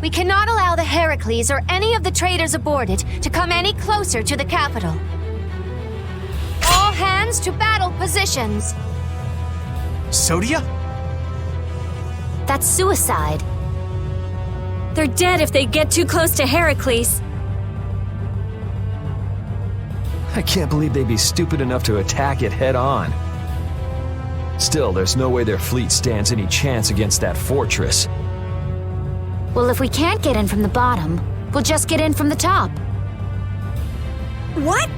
We cannot allow the Heracles or any of the traders aboard it to come any closer to the capital. All hands to battle positions. Sodia? That's suicide. They're dead if they get too close to Heracles. I can't believe they'd be stupid enough to attack it head-on. Still, there's no way their fleet stands any chance against that fortress. Well, if we can't get in from the bottom, we'll just get in from the top. What?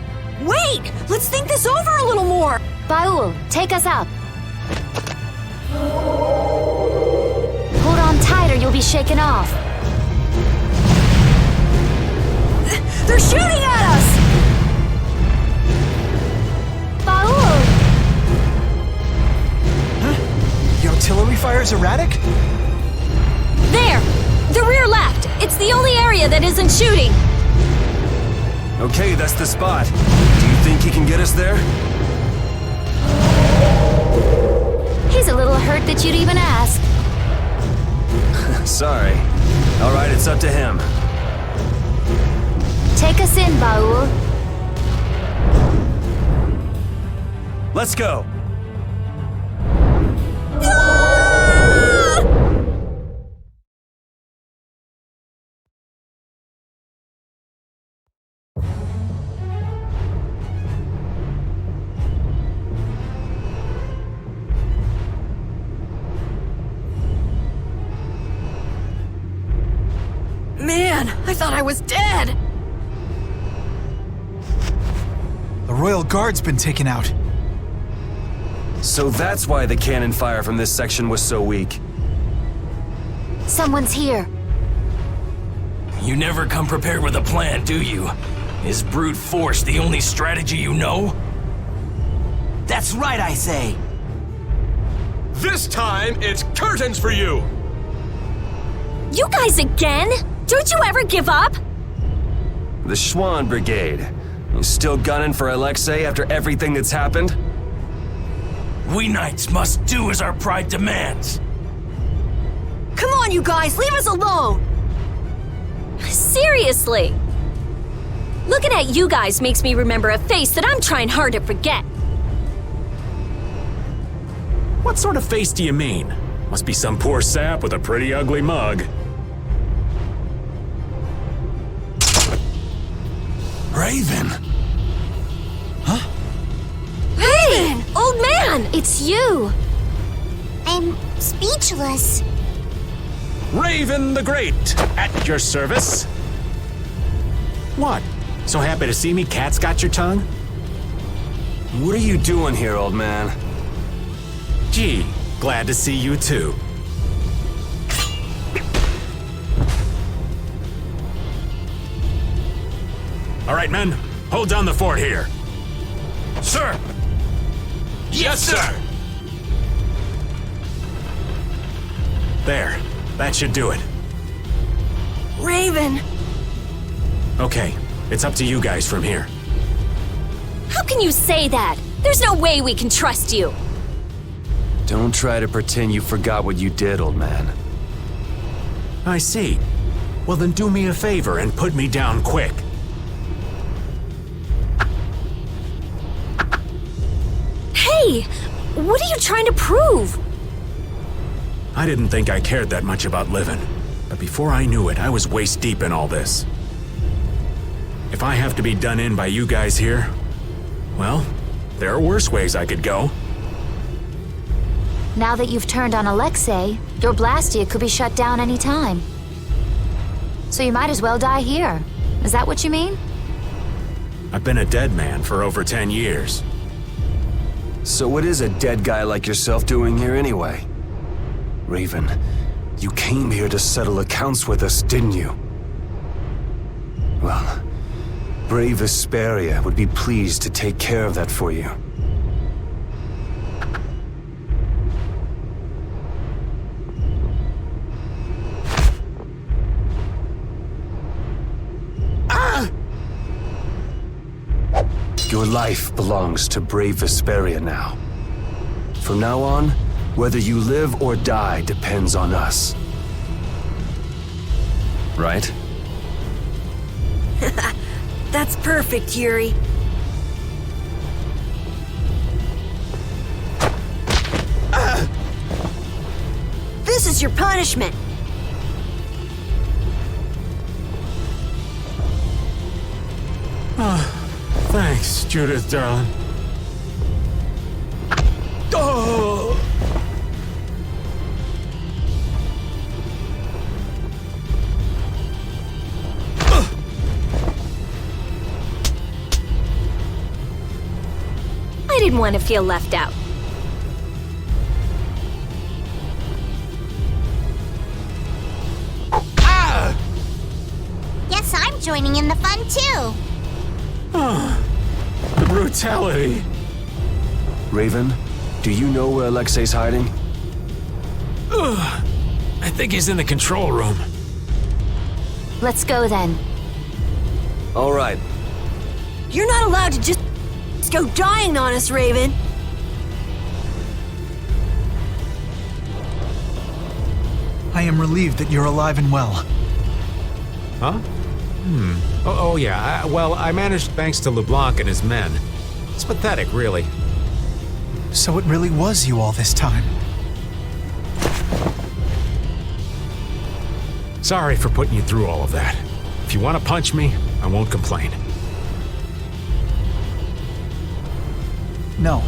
Wait! Let's think this over a little more! Baul, take us up. Hold on tight or you'll be shaken off. They're shooting at us! Baul! Huh? The artillery fire is erratic? There! The rear left! It's the only area that isn't shooting! Okay, that's the spot. Do you think he can get us there? He's a little hurt that you'd even ask. Sorry. Alright, it's up to him. Take us in, Baul. Let's go! Man, I thought I was dead! The Royal Guard's been taken out. So that's why the cannon fire from this section was so weak. Someone's here. You never come prepared with a plan, do you? Is brute force the only strategy you know? That's right, I say. This time, it's curtains for you! You guys again? Don't you ever give up? The Schwann brigade. You still gunning for Alexei after everything that's happened? We knights must do as our pride demands. Come on, you guys, leave us alone! Seriously! Looking at you guys makes me remember a face that I'm trying hard to forget. What sort of face do you mean? Must be some poor sap with a pretty ugly mug. Raven! Huh? Hey! Old man! It's you! I'm speechless. Raven the Great, at your service. What? So happy to see me, cat's got your tongue? What are you doing here, old man? Gee, glad to see you too. All right, men, hold down the fort here. Sir! Yes, sir! There, that should do it. Raven! Okay, it's up to you guys from here. How can you say that? There's no way we can trust you. Don't try to pretend you forgot what you did, old man. I see. Well then do me a favor and put me down quick. Hey! What are you trying to prove? I didn't think I cared that much about living, but before I knew it, I was waist deep in all this. If I have to be done in by you guys here, well, there are worse ways I could go. Now that you've turned on Alexei, your Blastia could be shut down any time. So you might as well die here. Is that what you mean? I've been a dead man for over 10 years. So what is a dead guy like yourself doing here anyway? Raven, you came here to settle accounts with us, didn't you? Well, brave Vesperia would be pleased to take care of that for you. Your life belongs to brave Vesperia now. From now on, whether you live or die depends on us. right? That's perfect, Yuri. This is your punishment. Thanks, Judith, darling. Oh! I didn't want to feel left out. Guess I'm joining in the fun too. The brutality. Raven, do you know where Alexei's hiding? I think he's in the control room. Let's go then. All right. You're not allowed to just go dying on us, Raven. I am relieved that you're alive and well. Huh? Oh yeah. Well, I managed thanks to LeBlanc and his men. It's pathetic, really. So it really was you all this time. Sorry for putting you through all of that. If you want to punch me, I won't complain. No.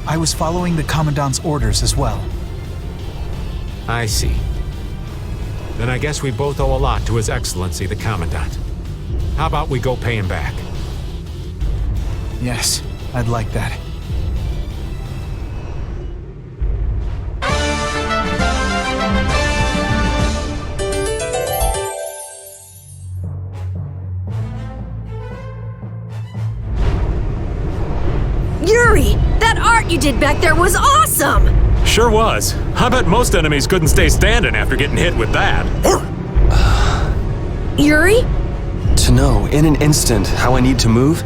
I was following the Commandant's orders as well. I see. Then I guess we both owe a lot to His Excellency, the Commandant. How about we go pay him back? Yes, I'd like that. Yuri, that art you did back there was awesome! Sure was. I bet most enemies couldn't stay standing after getting hit with that. Yuri? To know, in an instant, how I need to move?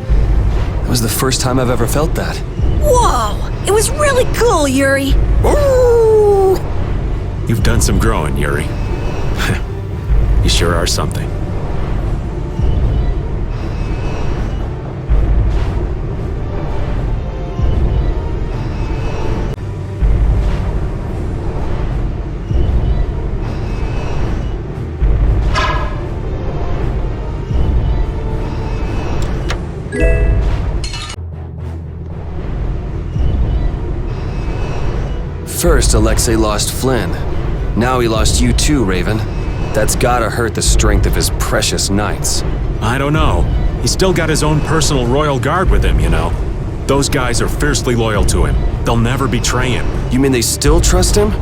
It was the first time I've ever felt that. Whoa! It was really cool, Yuri! You've done some growing, Yuri. You sure are something. First, Alexei lost Flynn. Now he lost you too, Raven. That's gotta hurt the strength of his precious knights. I don't know. He's still got his own personal royal guard with him, you know. Those guys are fiercely loyal to him. They'll never betray him. You mean they still trust him?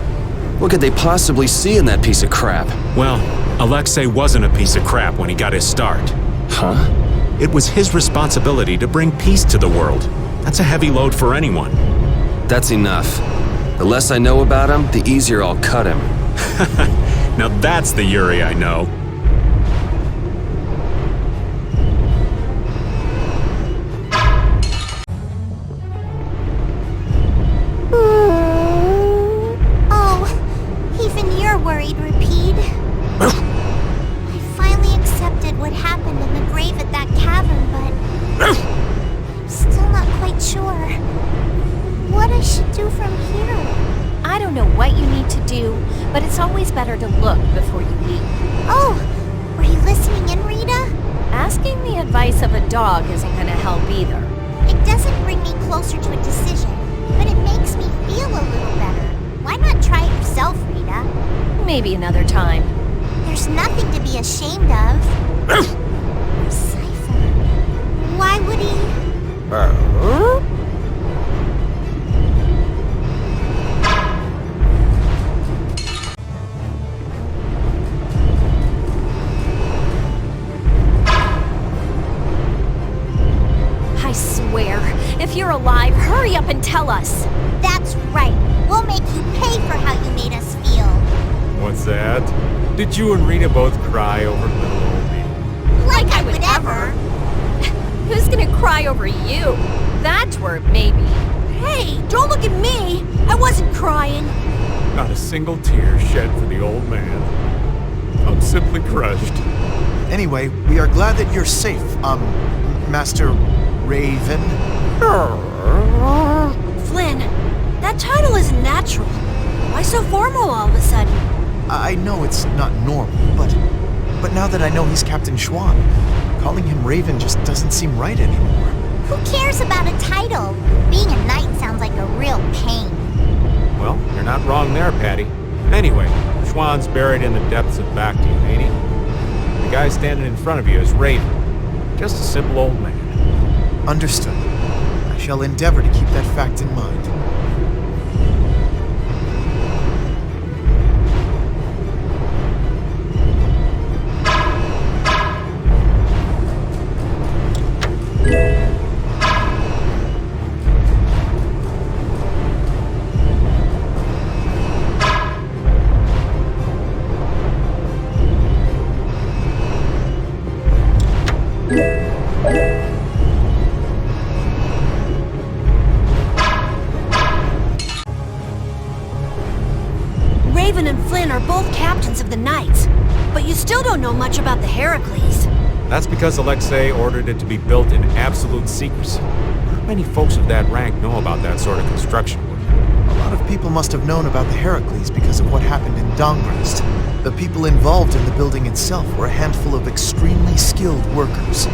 What could they possibly see in that piece of crap? Well, Alexei wasn't a piece of crap when he got his start. Huh? It was his responsibility to bring peace to the world. That's a heavy load for anyone. That's enough. The less I know about him, the easier I'll cut him. Now that's the Yuri I know. Oh, even you're worried, Rapide. I finally accepted what happened in the grave at that cavern, but I'm still not quite sure what I should do from here. I don't know what you need to do, but it's always better to look before you leap. Oh, were you listening in, Rita? Asking the advice of a dog isn't gonna help either. It doesn't bring me closer to a decision, but it makes me feel a little better. Why not try it yourself, Rita? Maybe another time. There's nothing to be ashamed of. Cypher. Why would he... I swear, if you're alive, hurry up and tell us. That's right. We'll make you pay for how you made us feel. What's that? Did you and Rita both cry over little old me? Like I would ever. Who's gonna cry over you? That twerp, maybe. Hey, don't look at me! I wasn't crying. Not a single tear shed for the old man. I'm simply crushed. Anyway, we are glad that you're safe, Master Raven. Flynn, that title isn't natural. Why so formal all of a sudden? I know it's not normal, but now that I know he's Captain Schwann, calling him Raven just doesn't seem right anymore. Who cares about a title? Being a knight sounds like a real pain. Well, you're not wrong there, Patty. Anyway, Schwann's buried in the depths of Bactium, ain't he? The guy standing in front of you is Raven. Just a simple old man. Understood. I shall endeavor to keep that fact in mind. Raven and Flynn are both captains of the Knights, but you still don't know much about the Heracles. That's because Alexei ordered it to be built in absolute secrecy. Not many folks of that rank know about that sort of construction work. A lot of people must have known about the Heracles because of what happened in Dongrest. The people involved in the building itself were a handful of extremely skilled workers.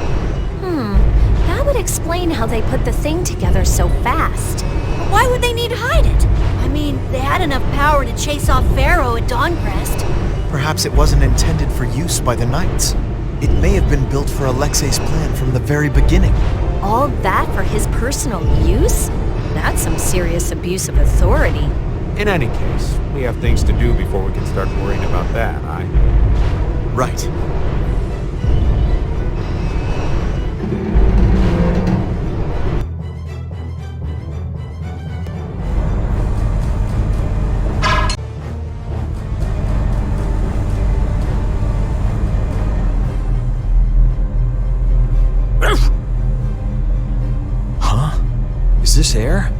That would explain how they put the thing together so fast. But why would they need to hide it? I mean, they had enough power to chase off Pharaoh at Dongrest. Perhaps it wasn't intended for use by the Knights. It may have been built for Alexei's plan from the very beginning. All that for his personal use? That's some serious abuse of authority. In any case, we have things to do before we can start worrying about that, aye? Right. Is this air?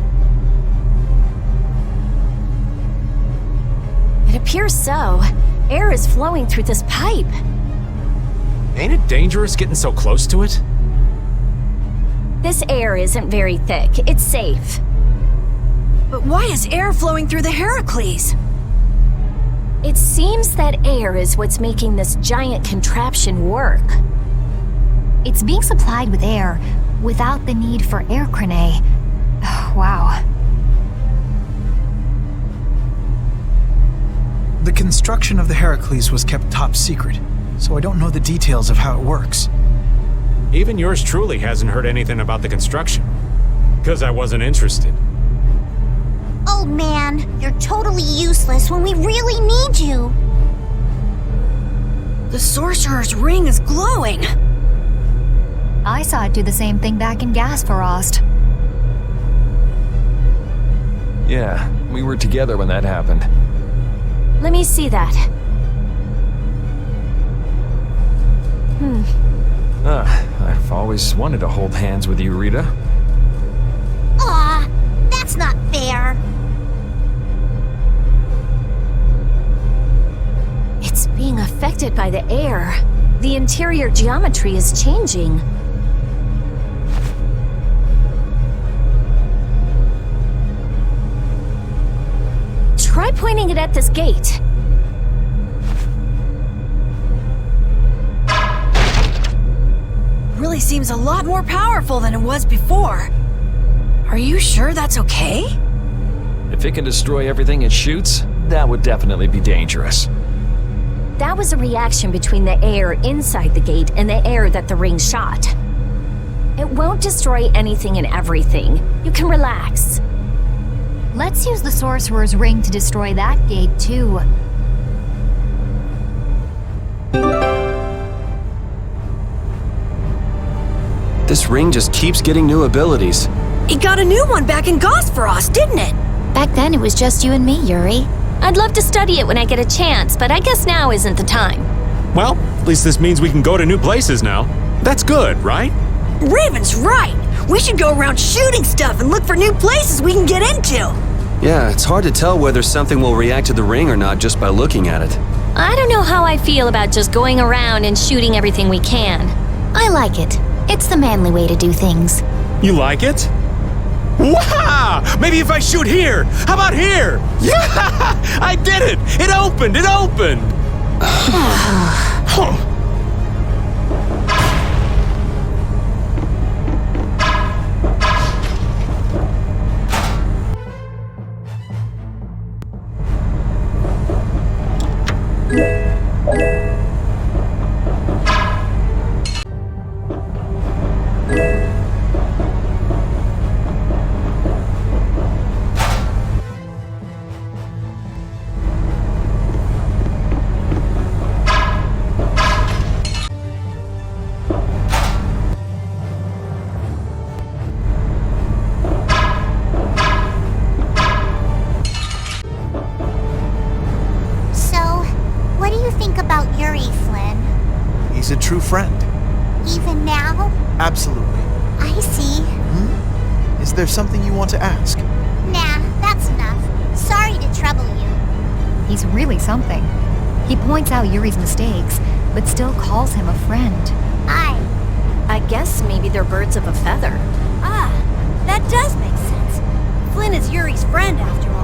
It appears so. Air is flowing through this pipe. Ain't it dangerous getting so close to it? This air isn't very thick. It's safe. But why is air flowing through the Heracles? It seems that air is what's making this giant contraption work. It's being supplied with air without the need for air crane. Wow. The construction of the Heracles was kept top secret, so I don't know the details of how it works. Even yours truly hasn't heard anything about the construction. Because I wasn't interested. Oh man, you're totally useless when we really need you. The Sorcerer's ring is glowing. I saw it do the same thing back in Gasfarost. Yeah, we were together when that happened. Let me see that. I've always wanted to hold hands with you, Rita. Aw, that's not fair. It's being affected by the air. The interior geometry is changing. Try pointing it at this gate. Really seems a lot more powerful than it was before. Are you sure that's okay? If it can destroy everything it shoots, that would definitely be dangerous. That was a reaction between the air inside the gate and the air that the ring shot. It won't destroy anything and everything. You can relax. Let's use the Sorcerer's ring to destroy that gate, too. This ring just keeps getting new abilities. It got a new one back in Gasfarost, didn't it? Back then, it was just you and me, Yuri. I'd love to study it when I get a chance, but I guess now isn't the time. Well, at least this means we can go to new places now. That's good, right? Raven's right. We should go around shooting stuff and look for new places we can get into. Yeah, it's hard to tell whether something will react to the ring or not just by looking at it. I don't know how I feel about just going around and shooting everything we can. I like it. It's the manly way to do things. You like it? Wow! Maybe if I shoot here! How about here? Yeah! I did it! It opened! It opened! He's a true friend. Even now? Absolutely. I see. Is there something you want to ask? Nah, that's enough. Sorry to trouble you. He's really something. He points out Yuri's mistakes, but still calls him a friend. I guess maybe they're birds of a feather. Ah, that does make sense. Flynn is Yuri's friend, after all.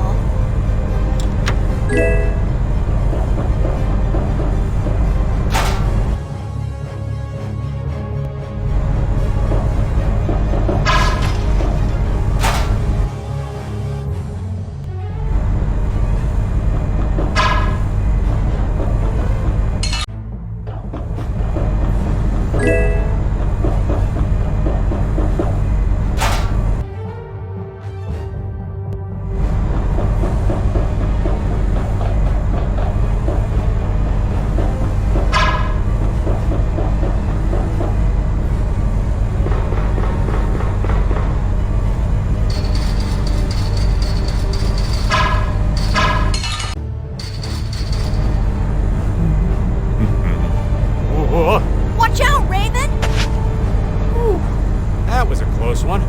Watch out, Raven! Ooh. That was a close one.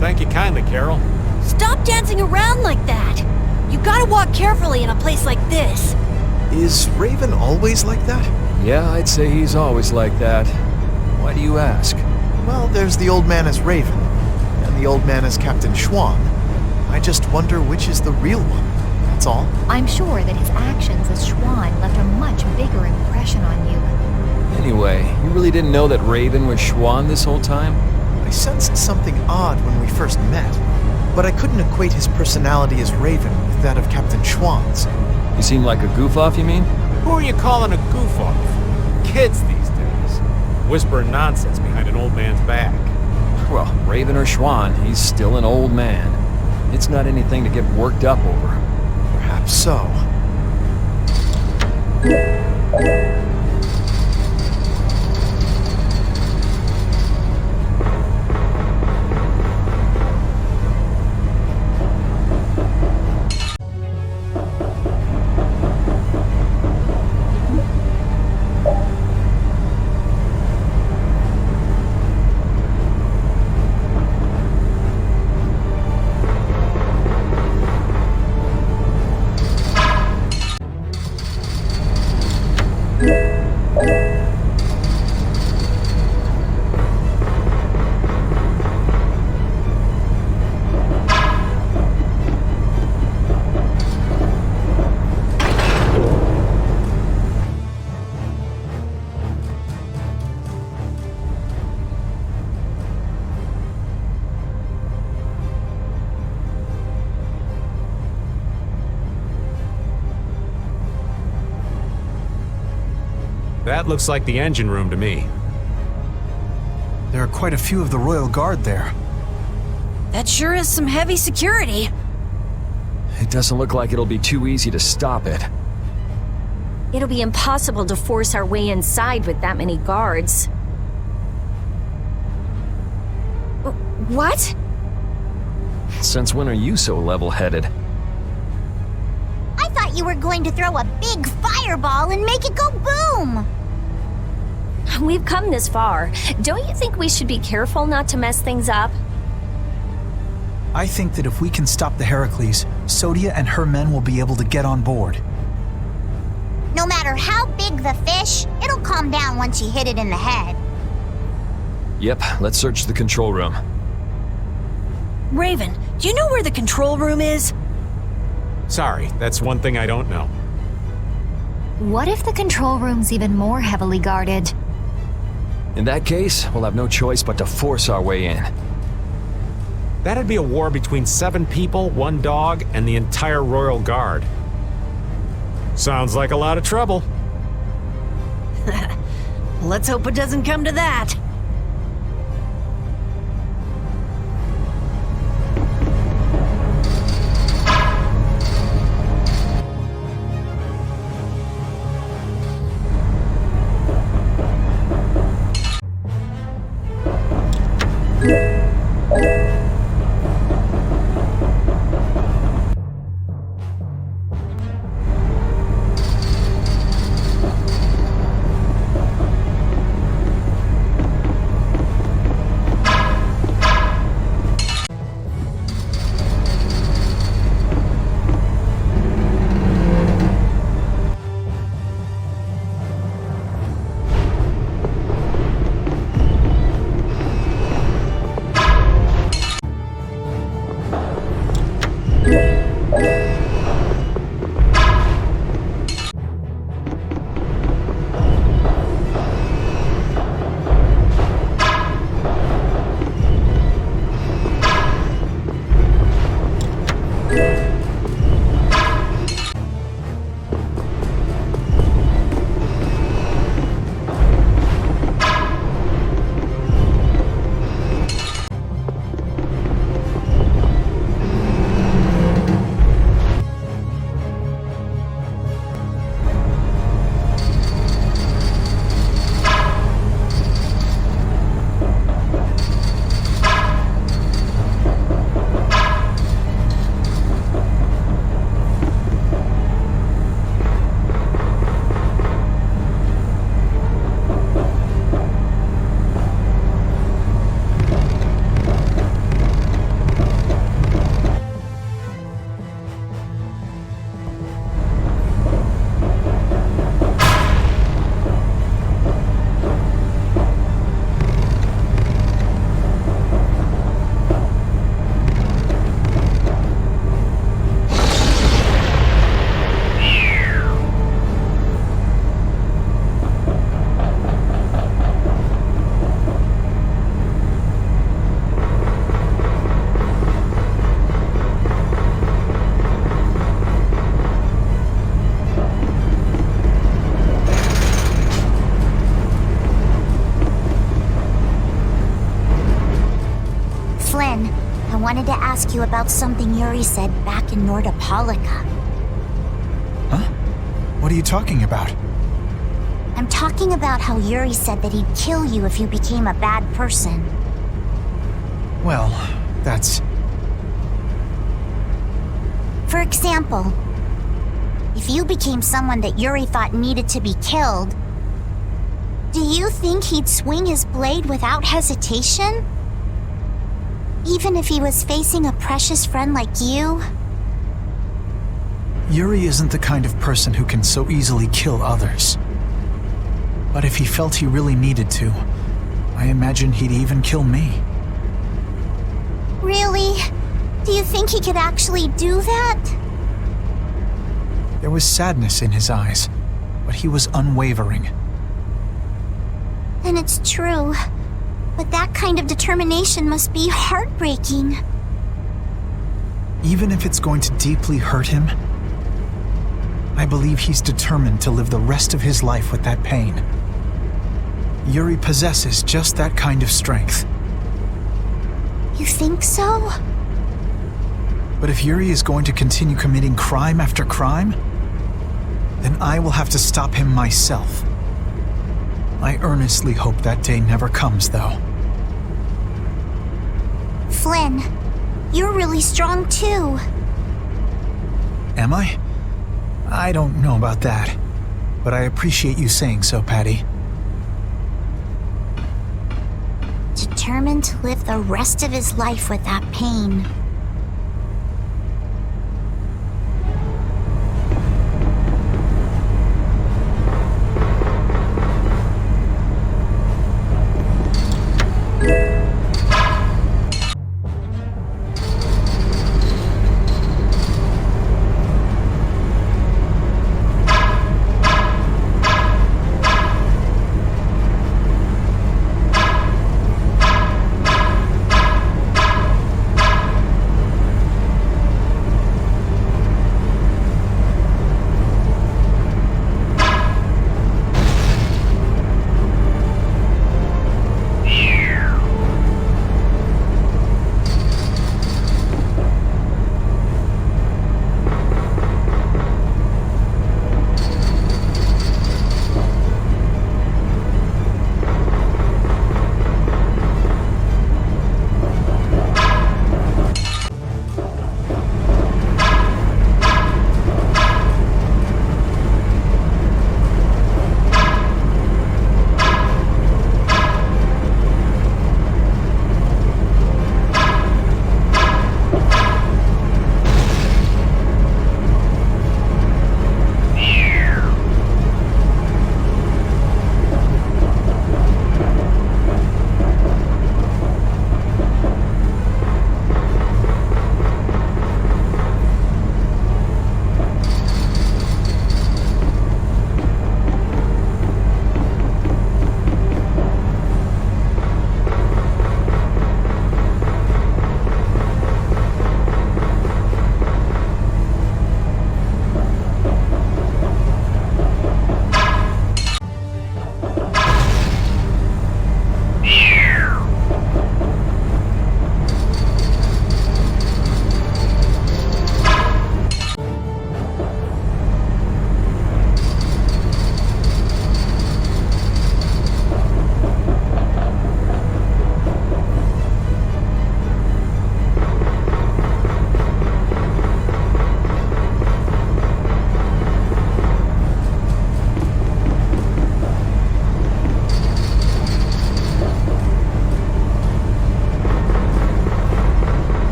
Thank you kindly, Carol. Stop dancing around like that! You gotta walk carefully in a place like this. Is Raven always like that? Yeah, I'd say he's always like that. Why do you ask? Well, there's the old man as Raven, and the old man as Captain Schwann. I just wonder which is the real one, that's all. I'm sure that his actions as Schwann left a much bigger impression on you. Anyway, you really didn't know that Raven was Schwann this whole time? I sensed something odd when we first met, but I couldn't equate his personality as Raven with that of Captain Schwann's. You seem like a goof-off, you mean? Who are you calling a goof-off? Kids these days. Whispering nonsense behind an old man's back. Well, Raven or Schwann, he's still an old man. It's not anything to get worked up over. Perhaps so. That looks like the engine room to me. There are quite a few of the Royal Guard there. That sure is some heavy security. It doesn't look like it'll be too easy to stop it. It'll be impossible to force our way inside with that many guards. What? Since when are you so level-headed? I thought you were going to throw a big fireball and make it go boom! We've come this far. Don't you think we should be careful not to mess things up? I think that if we can stop the Heracles, Sodia and her men will be able to get on board. No matter how big the fish, it'll calm down once you hit it in the head. Yep, let's search the control room. Raven, do you know where the control room is? Sorry, that's one thing I don't know. What if the control room's even more heavily guarded? In that case, we'll have no choice but to force our way in. That'd be a war between 7 people, 1 dog, and the entire Royal Guard. Sounds like a lot of trouble. Let's hope it doesn't come to that. Flynn, I wanted to ask you about something Yuri said back in Nordopolica. Huh? What are you talking about? I'm talking about how Yuri said that he'd kill you if you became a bad person. Well, that's... For example, if you became someone that Yuri thought needed to be killed, do you think he'd swing his blade without hesitation? Even if he was facing a precious friend like you? Yuri isn't the kind of person who can so easily kill others. But if he felt he really needed to, I imagine he'd even kill me. Really? Do you think he could actually do that? There was sadness in his eyes, but he was unwavering. And it's true. But that kind of determination must be heartbreaking. Even if it's going to deeply hurt him, I believe he's determined to live the rest of his life with that pain. Yuri possesses just that kind of strength. You think so? But if Yuri is going to continue committing crime after crime, then I will have to stop him myself. I earnestly hope that day never comes, though. Flynn, you're really strong too. Am I? I don't know about that, but I appreciate you saying so, Patty. Determined to live the rest of his life with that pain.